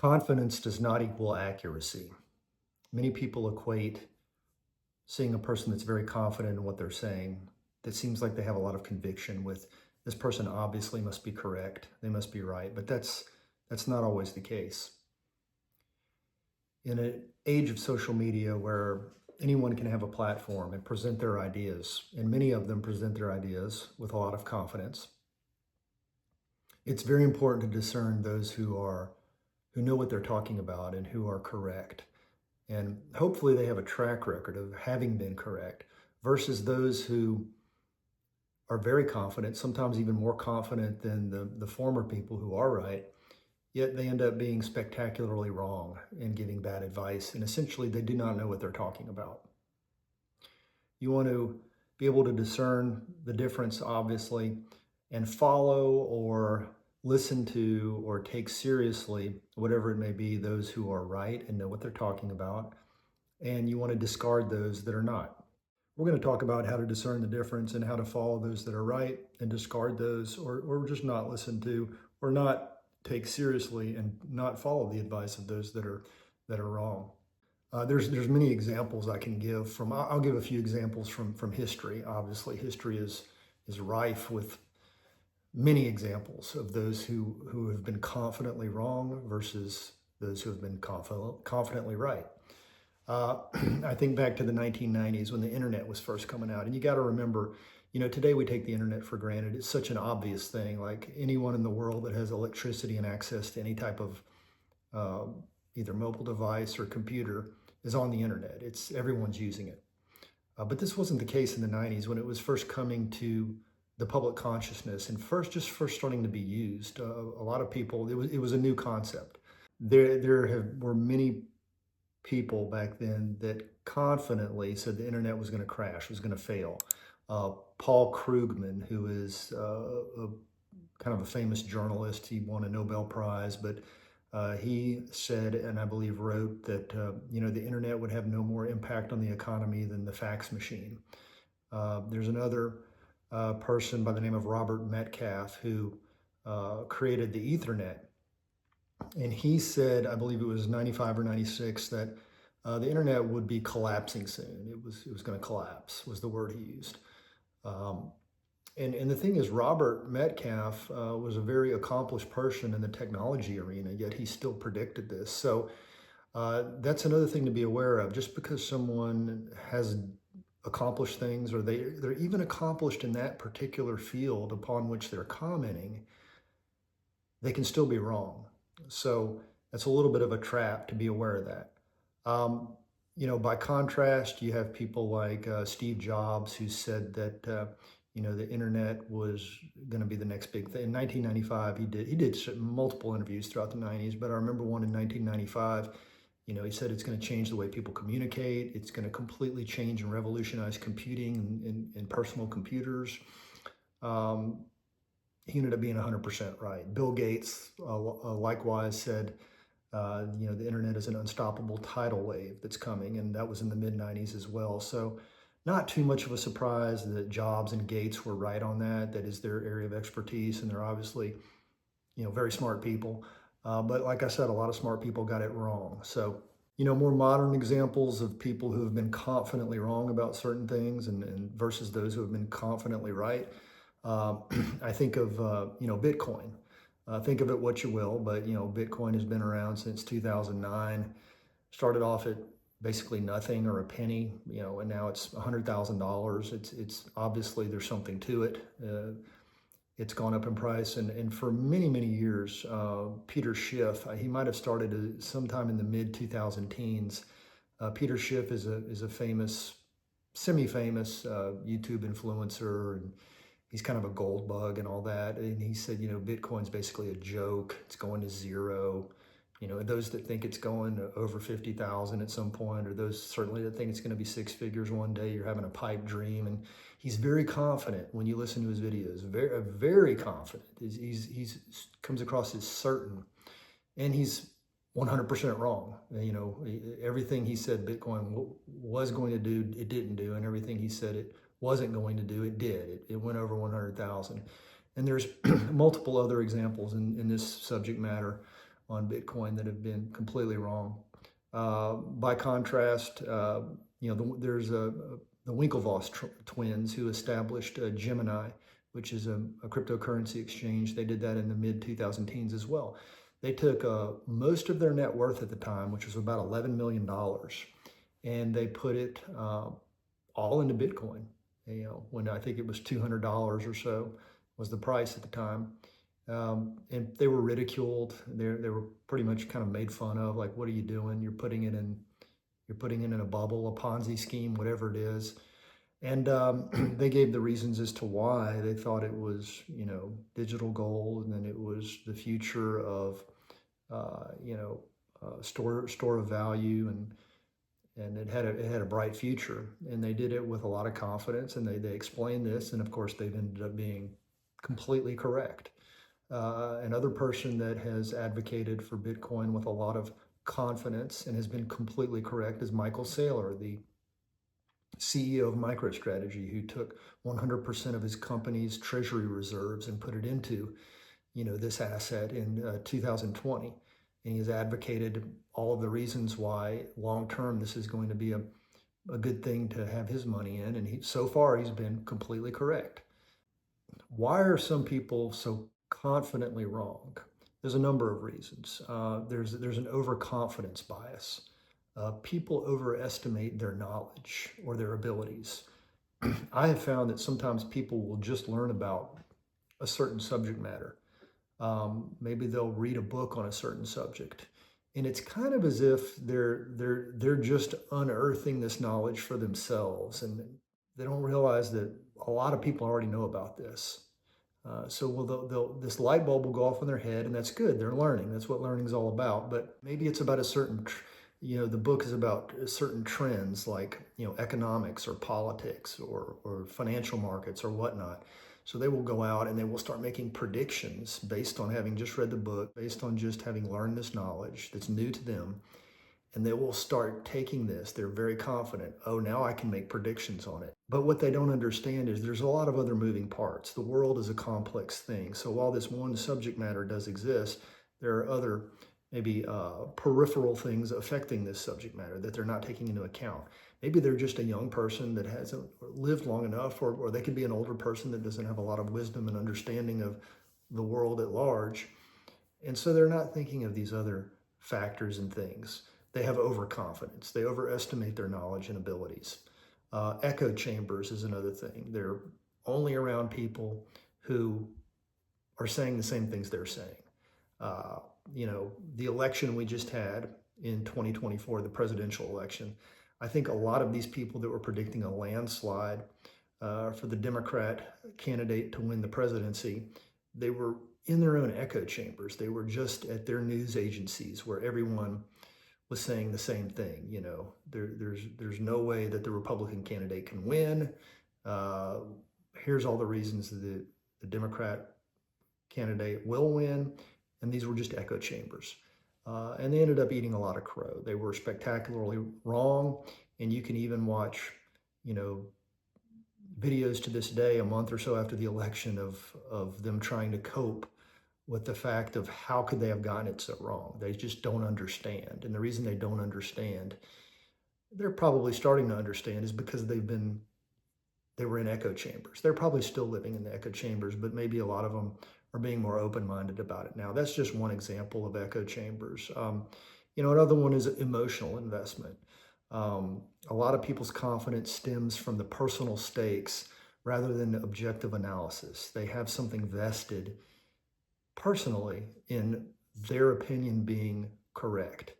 Confidence does not equal accuracy. Many people equate seeing a person that's very confident in what they're saying, that seems like they have a lot of conviction, with this person obviously must be correct, they must be right, but that's not always the case. In an age of social media where anyone can have a platform and present their ideas, and many of them present their ideas with a lot of confidence, it's very important to discern those who know what they're talking about and who are correct. And hopefully they have a track record of having been correct versus those who are very confident, sometimes even more confident than the former people who are right, yet they end up being spectacularly wrong and giving bad advice. And essentially they do not know what they're talking about. You want to be able to discern the difference, obviously, and follow or listen to or take seriously, whatever it may be, those who are right and know what they're talking about. And you want to discard those that are not. We're going to talk about how to discern the difference and how to follow those that are right and discard those, or just not listen to or not take seriously and not follow the advice of those that are wrong. There's many examples I can give from. I'll give a few examples from history. Obviously, history is rife with many examples of those who have been confidently wrong versus those who have been confidently right. I think back to the 1990s when the internet was first coming out, and you got to remember, today we take the internet for granted. It's such an obvious thing. Like anyone in the world that has electricity and access to any type of either mobile device or computer is on the internet. Everyone's using it. But this wasn't the case in the 90s when it was first coming to the public consciousness and first starting to be used. A lot of people, it was a new concept. There were many people back then that confidently said the internet was going to crash, was going to fail. Paul Krugman, who is kind of a famous journalist, he won a Nobel Prize, but he said, and I believe wrote, that the internet would have no more impact on the economy than the fax machine. There's another person by the name of Robert Metcalfe who created the Ethernet. And he said, I believe it was 95 or 96, that the internet would be collapsing soon. It was going to collapse, was the word he used. And the thing is, Robert Metcalfe was a very accomplished person in the technology arena, yet he still predicted this. So that's another thing to be aware of. Just because someone has accomplished things, or they're even accomplished in that particular field upon which they're commenting, they can still be wrong. So that's a little bit of a trap to be aware of that. By contrast, you have people like Steve Jobs, who said that the internet was going to be the next big thing. In 1995, he did multiple interviews throughout the 90s, but I remember one in 1995. He said it's going to change the way people communicate. It's going to completely change and revolutionize computing and personal computers. He ended up being 100% right. Bill Gates likewise said, the internet is an unstoppable tidal wave that's coming, and that was in the mid-90s as well. So not too much of a surprise that Jobs and Gates were right on that. That is their area of expertise, and they're obviously, very smart people. But like I said, a lot of smart people got it wrong. So, more modern examples of people who have been confidently wrong about certain things and versus those who have been confidently right. I think of, Bitcoin. Think of it what you will, but, Bitcoin has been around since 2009. Started off at basically nothing or a penny, and now it's $100,000. It's obviously there's something to it. It's gone up in price, and for many, many years, Peter Schiff, he might have started sometime in the mid-2010s. Peter Schiff is a famous, semi-famous YouTube influencer, and he's kind of a gold bug and all that. And he said, Bitcoin's basically a joke. It's going to zero. Those that think it's going to over 50,000 at some point, or those certainly that think it's going to be six figures one day, you're having a pipe dream. And he's very confident when you listen to his videos, very, very confident. He's comes across as certain, and he's 100% wrong. Everything he said Bitcoin was going to do, it didn't do, and everything he said it wasn't going to do, it did. It went over 100,000. And there's multiple other examples in this subject matter. on Bitcoin that have been completely wrong. By contrast, there's the Winklevoss twins who established Gemini, which is a cryptocurrency exchange. They did that in the mid 2000 teens as well. They took most of their net worth at the time, which was about $11 million, and they put it all into Bitcoin. When I think it was $200 or so was the price at the time. And they were ridiculed. They were pretty much kind of made fun of, like, what are you doing? You're putting it in a bubble, a Ponzi scheme, whatever it is. And they gave the reasons as to why they thought it was, digital gold, and then it was the future of, store of value, and it had a bright future. And they did it with a lot of confidence, and they explained this, and of course they've ended up being completely correct. Another person that has advocated for Bitcoin with a lot of confidence and has been completely correct is Michael Saylor, the CEO of MicroStrategy, who took 100% of his company's treasury reserves and put it into, this asset in 2020. And he's advocated all of the reasons why long-term this is going to be a good thing to have his money in. And so far he's been completely correct. Why are some people so confidently wrong? There's a number of reasons. There's an overconfidence bias. People overestimate their knowledge or their abilities. I have found that sometimes people will just learn about a certain subject matter. Maybe they'll read a book on a certain subject, and it's kind of as if they're just unearthing this knowledge for themselves, and they don't realize that a lot of people already know about this. So this light bulb will go off in their head, and that's good. They're learning. That's what learning is all about. But maybe it's about a certain, the book is about certain trends like, economics or politics or financial markets or whatnot. So they will go out and they will start making predictions based on having just read the book, based on just having learned this knowledge that's new to them. And they will start taking this. They're very confident. Oh, now I can make predictions on it. But what they don't understand is there's a lot of other moving parts. The world is a complex thing. So while this one subject matter does exist, there are other maybe peripheral things affecting this subject matter that they're not taking into account. Maybe they're just a young person that hasn't lived long enough, or they could be an older person that doesn't have a lot of wisdom and understanding of the world at large. And so they're not thinking of these other factors and things. They have overconfidence. They overestimate their knowledge and abilities. Echo chambers is another thing. They're only around people who are saying the same things they're saying. The election we just had in 2024, the presidential election, I think a lot of these people that were predicting a landslide for the Democrat candidate to win the presidency, they were in their own echo chambers. They were just at their news agencies where everyone was saying the same thing. There's no way that the Republican candidate can win. Here's all the reasons that the Democrat candidate will win. And these were just echo chambers. And they ended up eating a lot of crow. They were spectacularly wrong. And you can even watch, videos to this day, a month or so after the election, of them trying to cope with the fact of how could they have gotten it so wrong. They just don't understand. And the reason they don't understand, they're probably starting to understand, is because they were in echo chambers. They're probably still living in the echo chambers, but maybe a lot of them are being more open-minded about it now. That's just one example of echo chambers. Another one is emotional investment. A lot of people's confidence stems from the personal stakes rather than objective analysis. They have something vested personally in their opinion being correct,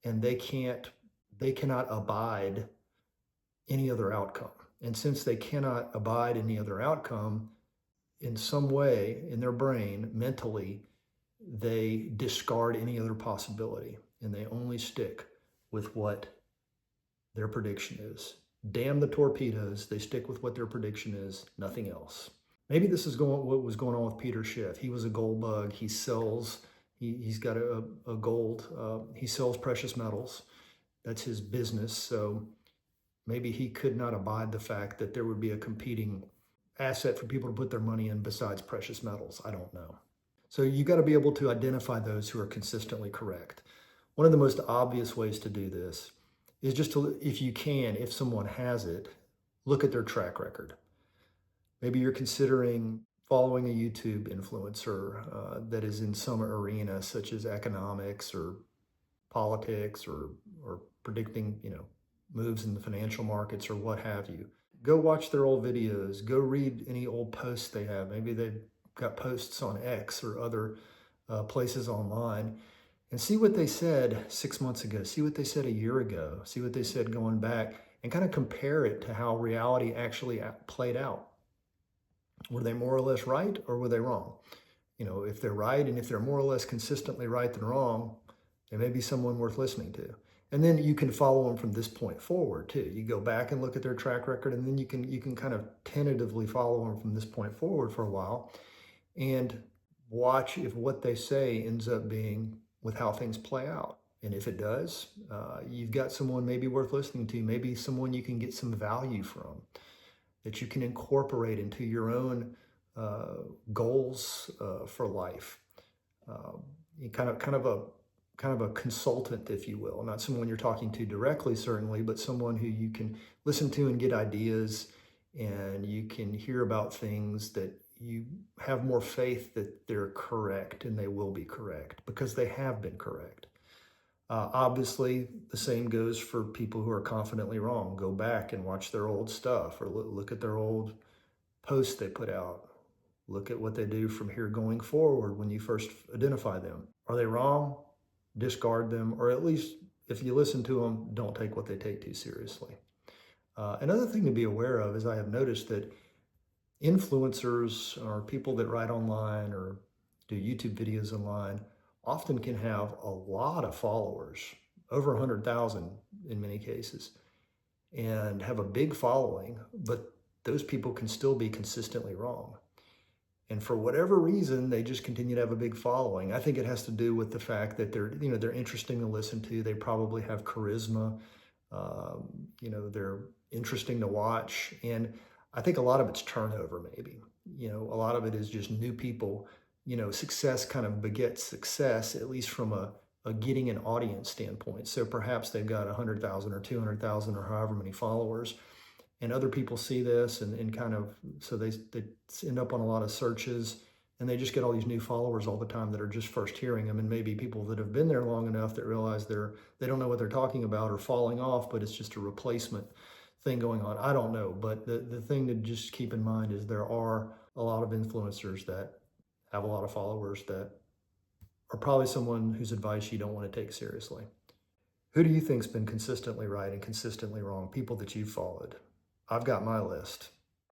and they cannot abide any other outcome. And since they cannot abide any other outcome, in some way in their brain, mentally, they discard any other possibility, and they only stick with what their prediction is. Damn the torpedoes, they stick with what their prediction is, nothing else. Maybe this is what was going on with Peter Schiff. He was a gold bug. He sells, he's got a gold, he sells precious metals. That's his business. So maybe he could not abide the fact that there would be a competing asset for people to put their money in besides precious metals. I don't know. So you got to be able to identify those who are consistently correct. One of the most obvious ways to do this is just to, if you can, if someone has it, look at their track record. Maybe you're considering following a YouTube influencer that is in some arena, such as economics or politics or predicting, moves in the financial markets or what have you. Go watch their old videos. Go read any old posts they have. Maybe they've got posts on X or other places online, and see what they said 6 months ago. See what they said a year ago. See what they said going back, and kind of compare it to how reality actually played out. Were they more or less right, or were they wrong? If they're right, and if they're more or less consistently right than wrong, they may be someone worth listening to. And then you can follow them from this point forward too. You go back and look at their track record, and then you can kind of tentatively follow them from this point forward for a while, and watch if what they say ends up being with how things play out. And if it does, you've got someone maybe worth listening to, maybe someone you can get some value from, that you can incorporate into your own goals for life. Kind of a consultant, if you will, not someone you're talking to directly, certainly, but someone who you can listen to and get ideas, and you can hear about things that you have more faith that they're correct, and they will be correct because they have been correct. Obviously, the same goes for people who are confidently wrong. Go back and watch their old stuff, or look at their old posts they put out. Look at what they do from here going forward when you first identify them. Are they wrong? Discard them, or at least if you listen to them, don't take what they take too seriously. Another thing to be aware of is I have noticed that influencers or people that write online or do YouTube videos online often can have a lot of followers, over 100,000 in many cases, and have a big following, but those people can still be consistently wrong. And for whatever reason, they just continue to have a big following. I think it has to do with the fact that they're interesting to listen to. They probably have charisma. They're interesting to watch. And I think a lot of it's turnover, maybe. A lot of it is just new people. Success kind of begets success, at least from a getting an audience standpoint. So perhaps they've got 100,000 or 200,000 or however many followers, and other people see this and kind of, so they end up on a lot of searches, and they just get all these new followers all the time that are just first hearing them, and maybe people that have been there long enough that realize they don't know what they're talking about or falling off, but it's just a replacement thing going on. I don't know, but the thing to just keep in mind is there are a lot of influencers that have a lot of followers that are probably someone whose advice you don't want to take seriously. Who do you think's been consistently right and consistently wrong? People that you've followed. I've got my list.